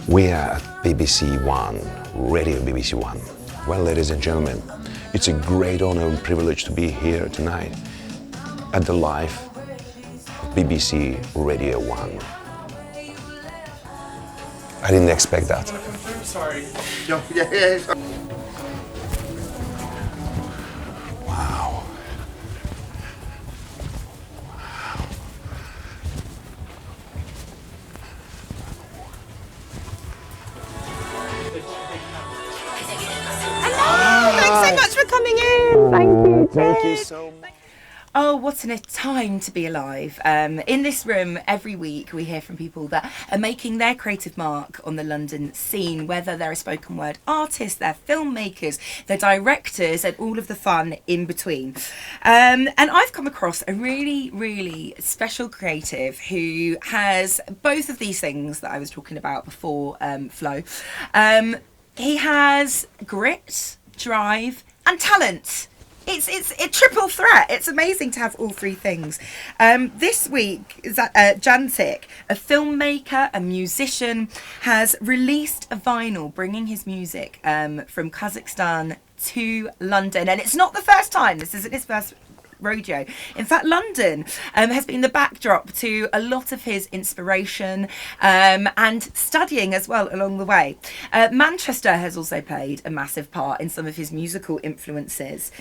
We are at BBC One, Radio BBC One. Well, ladies and gentlemen, it's a great honor and privilege to be here tonight at the live BBC Radio 1. I didn't expect that. Sorry. Wow. Thanks so much for coming in. Thank you. Thank you so much. Oh, what a time to be alive. In this room, every week we hear from people that are making their creative mark on the London scene, whether they're a spoken word artist, they're filmmakers, they're directors, and all of the fun in between. And I've come across a really, really special creative who has both of these things that I was talking about before, Flo. He has grit, drive, and talent. It's a triple threat. It's amazing to have all three things. This week, Jantik, a filmmaker, a musician, has released a vinyl bringing his music from Kazakhstan to London. And it's not the first time. This isn't his first rodeo. In fact, London has been the backdrop to a lot of his inspiration and studying as well along the way. Manchester has also played a massive part in some of his musical influences.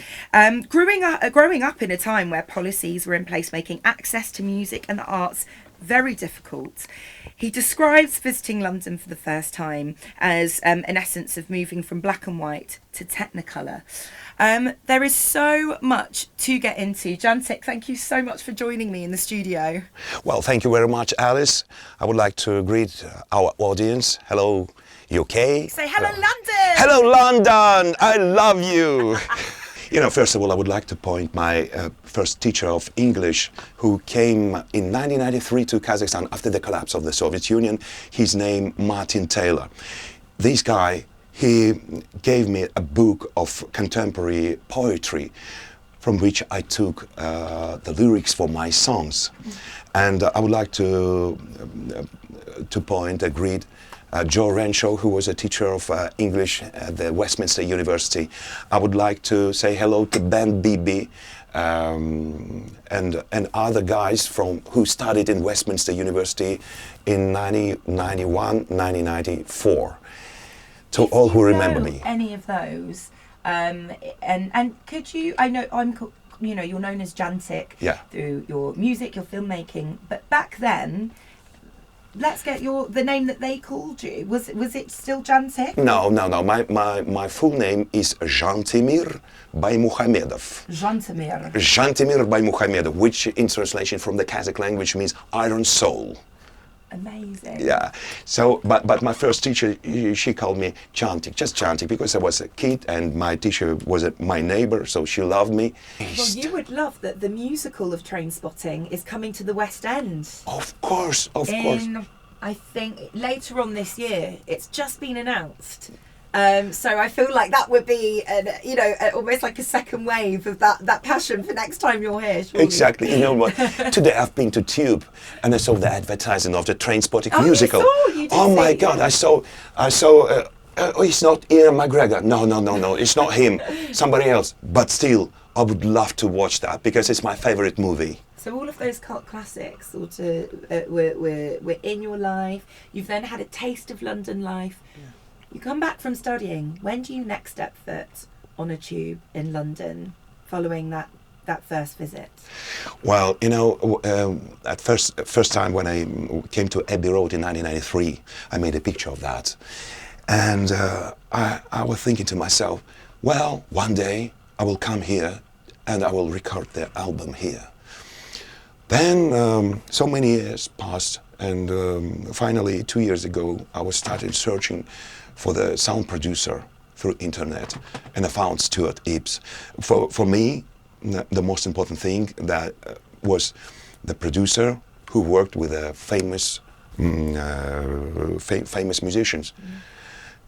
Growing up in a time where policies were in place making access to music and the arts very difficult, he describes visiting London for the first time as an essence of moving from black and white to technicolor. There is so much to get into. Jantik, thank you so much for joining me in the studio. Well, thank you very much, Alice. I would like to greet our audience. Hello, UK. Say hello, London! Hello, London! I love you! You know, first of all, I would like to point my first teacher of English who came in 1993 to Kazakhstan after the collapse of the Soviet Union. His name, Martin Taylor. This guy, he gave me a book of contemporary poetry from which I took the lyrics for my songs. And I would like to point a great Joe Renshaw, who was a teacher of English at the Westminster University. I would like to say hello to Ben Beebe and other guys who studied in Westminster University in 1991, 1994. To all who remember me. Any of those, and could you? I know you're known as Jantik through your music, your filmmaking, but back then. Let's get the name that they called you. Was it still Jantik? No. My full name is Zhantemir Baimukhamedov. Zhantemir Baimukhamedov, which in translation from the Kazakh language means iron soul. Amazing. Yeah. So, but my first teacher, she called me Jantik, just Jantik, because I was a kid and my teacher was my neighbor, so she loved me. Well, you would love that the musical of Trainspotting is coming to the West End. Of course. I think later on this year. It's just been announced. So I feel like that would be, almost like a second wave of that passion for next time you're here. Surely. Exactly. You know what? Today I've been to Tube and I saw the advertising of the Trainspotting musical. You did oh my see God! I saw. It's not Ian McGregor. No. It's not him. Somebody else. But still, I would love to watch that because it's my favorite movie. So all of those cult classics sort of were in your life. You've then had a taste of London life. Yeah. You come back from studying. When do you next step foot on a tube in London following that first visit? Well, at first time when I came to Abbey Road in 1993, I made a picture of that. And I was thinking to myself, well, one day I will come here and I will record the album here. Then so many years passed and finally 2 years ago I was started searching for the sound producer through internet, and I found Stuart Ibbs. For me, the most important thing that was the producer who worked with famous musicians.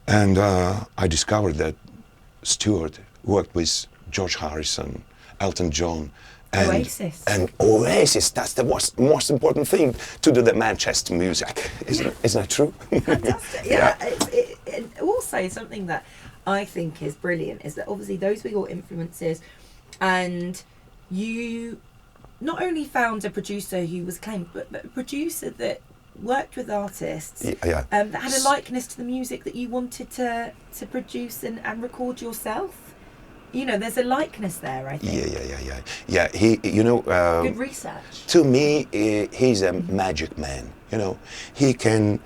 And I discovered that Stuart worked with George Harrison, Elton John, Oasis. And Oasis, that's the most important thing to do the Manchester music. Isn't that true? Fantastic. Yeah. And also something that I think is brilliant is that obviously those were your influences, and you not only found a producer who was acclaimed, but a producer that worked with artists that had a likeness to the music that you wanted to produce and record yourself. You know, there's a likeness there, I think. Yeah. He, good research. To me, he's a magic man. You know, he can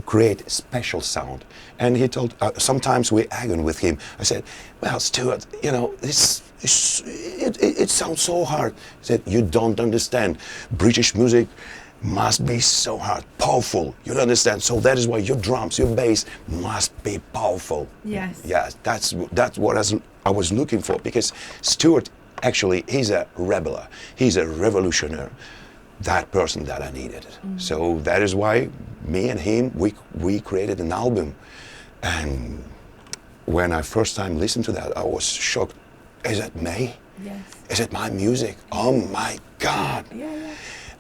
create special sound. And he told, sometimes we argue with him. I said, well, Stuart, you know, it sounds so hard. He said, you don't understand. British music must be so hard, powerful. You don't understand. So that is why your drums, your bass must be powerful. Yes. Yeah, that's what I was looking for, because Stuart, actually, he's a rebel. He's a revolutionary. That person that I needed. So that is why me and him, we created an album. And when I first time listened to that, I was shocked. Is it me? Yes. Is it my music? Oh my God. Yeah.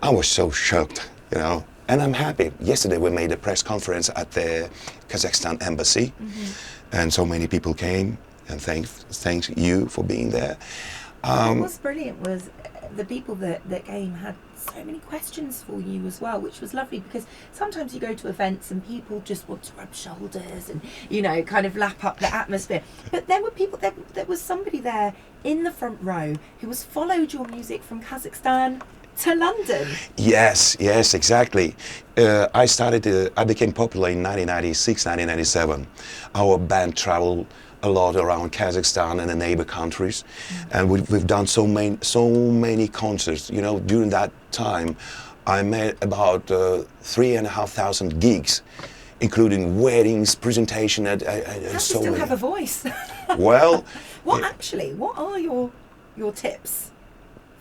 I was so shocked, you know. And I'm happy. Yesterday we made a press conference at the Kazakhstan embassy. And so many people came, and thanks you for being there. What was brilliant was the people that came had so many questions for you as well, which was lovely, because sometimes you go to events and people just want to rub shoulders and, you know, kind of lap up the atmosphere. But there were people, there was somebody there in the front row who has followed your music from Kazakhstan to London. Yes, exactly. I became popular in 1996, 1997. Our band traveled a lot around Kazakhstan and the neighbor countries, and we've done so many concerts. You know, during that time, I made about 3,500 gigs, including weddings, presentation, and How so do you still many. have a voice? Well, what are your tips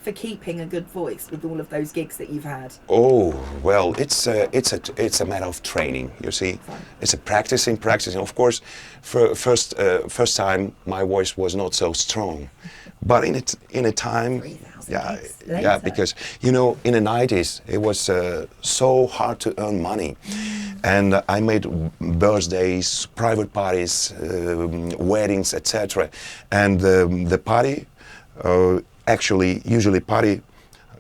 for keeping a good voice with all of those gigs that you've had? oh well, it's a matter of training. You see, it's a practicing. Of course, first time my voice was not so strong, but in a time, 3,000 gigs later. because you know, in the 90s it was so hard to earn money, and I made birthdays, private parties, weddings, etc. And the party. Usually party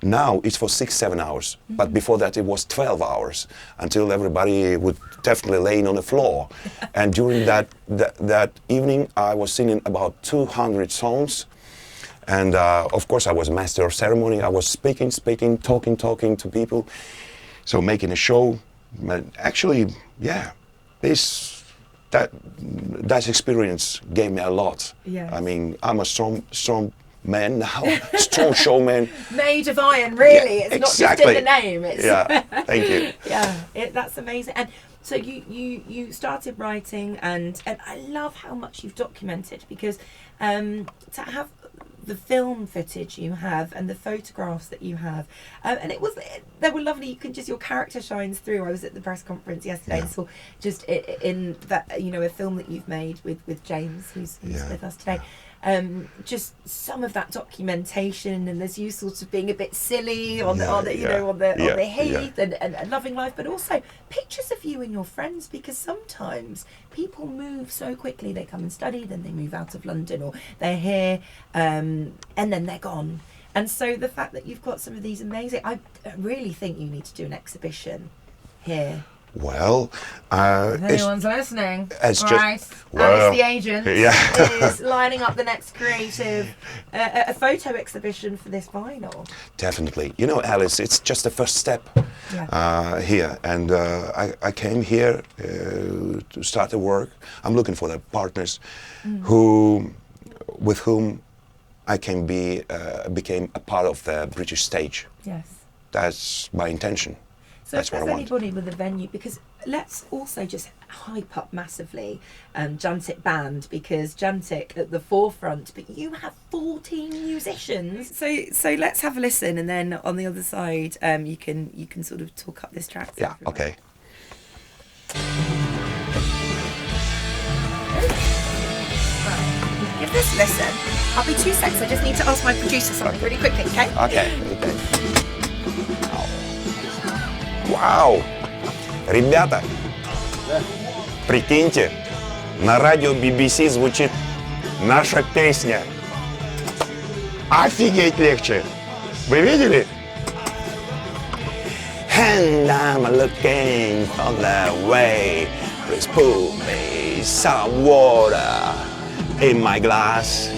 now it's for 6-7 hours, but before that it was 12 hours until everybody would definitely laying on the floor. And during that evening, I was singing about 200 songs, and of course I was master of ceremony. I was speaking, talking to people, so making a show. But actually, yeah, that experience gave me a lot. Yes. I mean, I'm a strong man now, strong showman. Made of iron, really. Yeah, it's not exactly. just in the name. It's Yeah, thank you. Yeah, that's amazing. And so you started writing, and I love how much you've documented, because to have the film footage you have and the photographs that you have, and they were lovely. You can just, your character shines through. I was at the press conference yesterday and saw just in that, you know, a film that you've made with James, who's with us today. Just some of that documentation, and there's you sort of being a bit silly on the heath and loving life, but also pictures of you and your friends, because sometimes people move so quickly. They come and study, then they move out of London, or they're here, and then they're gone. And so the fact that you've got some of these amazing, I really think you need to do an exhibition here. Well, if anyone's listening, it's right? just, well, Alice the agent is lining up the next creative a photo exhibition for this vinyl. Definitely. You know, Alice, it's just the first step here, and I came here to start the work. I'm looking for the partners with whom I can became a part of the British stage. Yes. That's my intention. So if there's anybody with a venue, because let's also just hype up massively Jantik band, because Jantik at the forefront, but you have 14 musicians. So let's have a listen, and then on the other side you can sort of talk up this track. Yeah, okay. Right. Give this a listen. I'll be 2 seconds. I just need to ask my producer something really quickly, okay? Okay. Вау! Ребята, прикиньте, на радио BBC звучит наша песня. Офигеть легче! Вы видели? And I'm looking on the way. Please put me some water in my glass.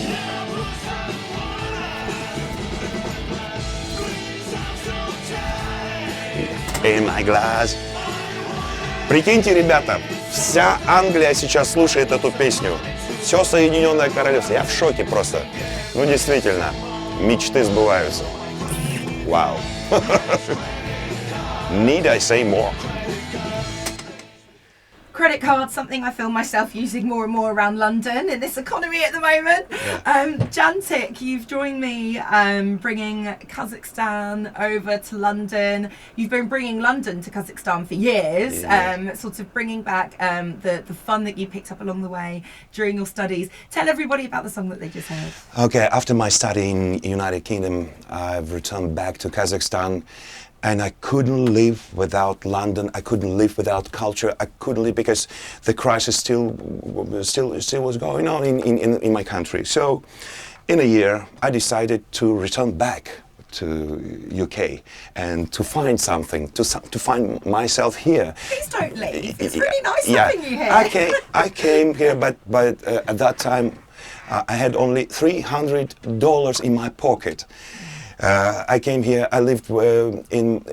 In my glass. Прикиньте, ребята, вся Англия сейчас слушает эту песню. Все Соединенное Королевство. Я в шоке просто. Ну, действительно, мечты сбываются. Вау. Need I say more? Credit cards, something I feel myself using more and more around London in this economy at the moment. Yeah. Jantik, you've joined me bringing Kazakhstan over to London. You've been bringing London to Kazakhstan for years, sort of bringing back the fun that you picked up along the way during your studies. Tell everybody about the song that they just heard. Okay, after my study in United Kingdom, I've returned back to Kazakhstan. And I couldn't live without London. I couldn't live without culture. I couldn't live because the crisis still was going on in my country. So, in a year, I decided to return back to UK and to find something, to find myself here. Please don't leave. It's really nice having you here. I came here, but at that time, I had only $300 in my pocket. I came here. I lived in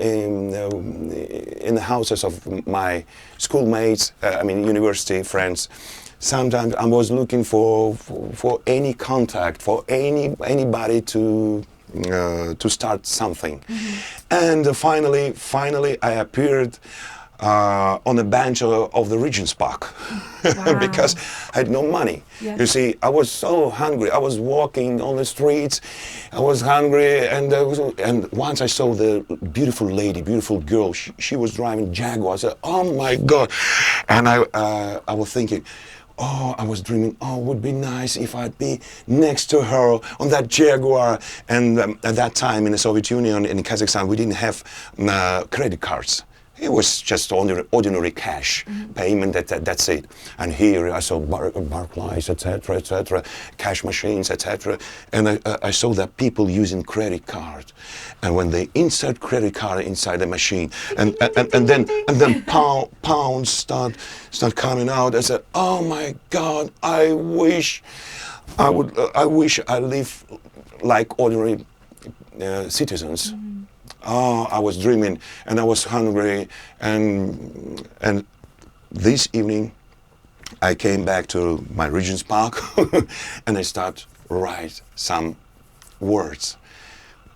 the houses of my schoolmates. University friends. Sometimes I was looking for any contact, for anybody to start something. And finally, I appeared on a bench of the Regent's Park. Wow. Because I had no money. Yeah. You see, I was so hungry. I was walking on the streets. I was hungry, and once I saw the beautiful girl. She was driving Jaguar. I said, "Oh my God!" And I was thinking, oh, I was dreaming, it would be nice if I'd be next to her on that Jaguar. And at that time in the Soviet Union, in Kazakhstan, we didn't have credit cards. It was just ordinary cash payment. That's it. And here I saw Barclays, etc., cash machines, etc. And I saw that people using credit card. And when they insert credit card inside the machine, and then pounds start coming out, I said, "Oh my God! I wish I live like ordinary citizens." Oh, I was dreaming, and I was hungry, and this evening I came back to my Regent's Park, and I start write some words.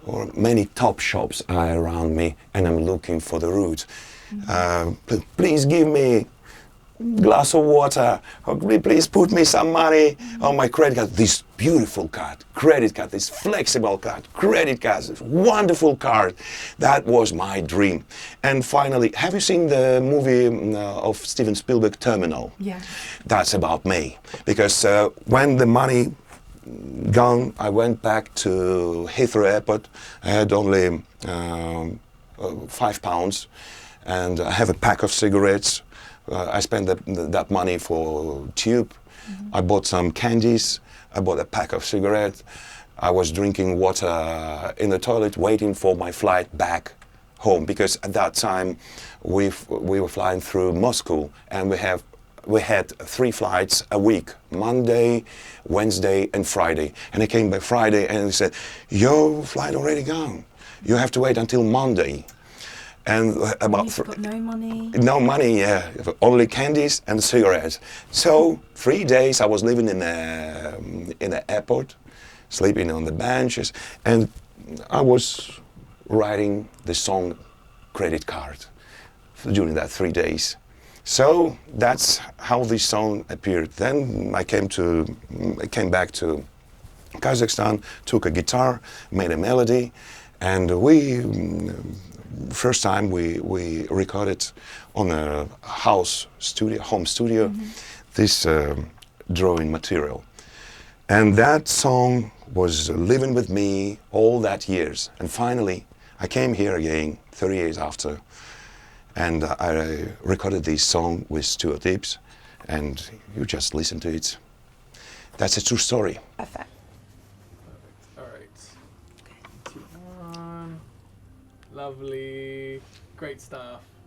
Or many top shops are around me, and I'm looking for the route. Please give me glass of water, or please put me some money on my credit card. This beautiful card, credit card, this flexible card, credit card, this wonderful card. That was my dream. And finally, have you seen the movie of Steven Spielberg, Terminal? Yeah. That's about me. Because when the money gone, I went back to Heathrow Airport. I had only £5, and I have a pack of cigarettes. I spent that money for tube. I bought some candies. I bought a pack of cigarettes. I was drinking water in the toilet, waiting for my flight back home, because at that time we were flying through Moscow, and we had 3 flights a week: Monday, Wednesday, and Friday. And I came back Friday, and they said, "Your flight already gone. You have to wait until Monday." And about you've got no money? No money, yeah. Only candies and cigarettes. So 3 days I was living in the airport, sleeping on the benches, and I was writing the song Credit Card during that 3 days. So that's how this song appeared. Then I came back to Kazakhstan, took a guitar, made a melody, and first time we recorded on a home studio, this drawing material. And that song was living with me all that years. And finally, I came here again 30 years after, and I recorded this song with Stuart Tibbs, and you just listen to it. That's a true story. Perfect. All right. Lovely. Great stuff.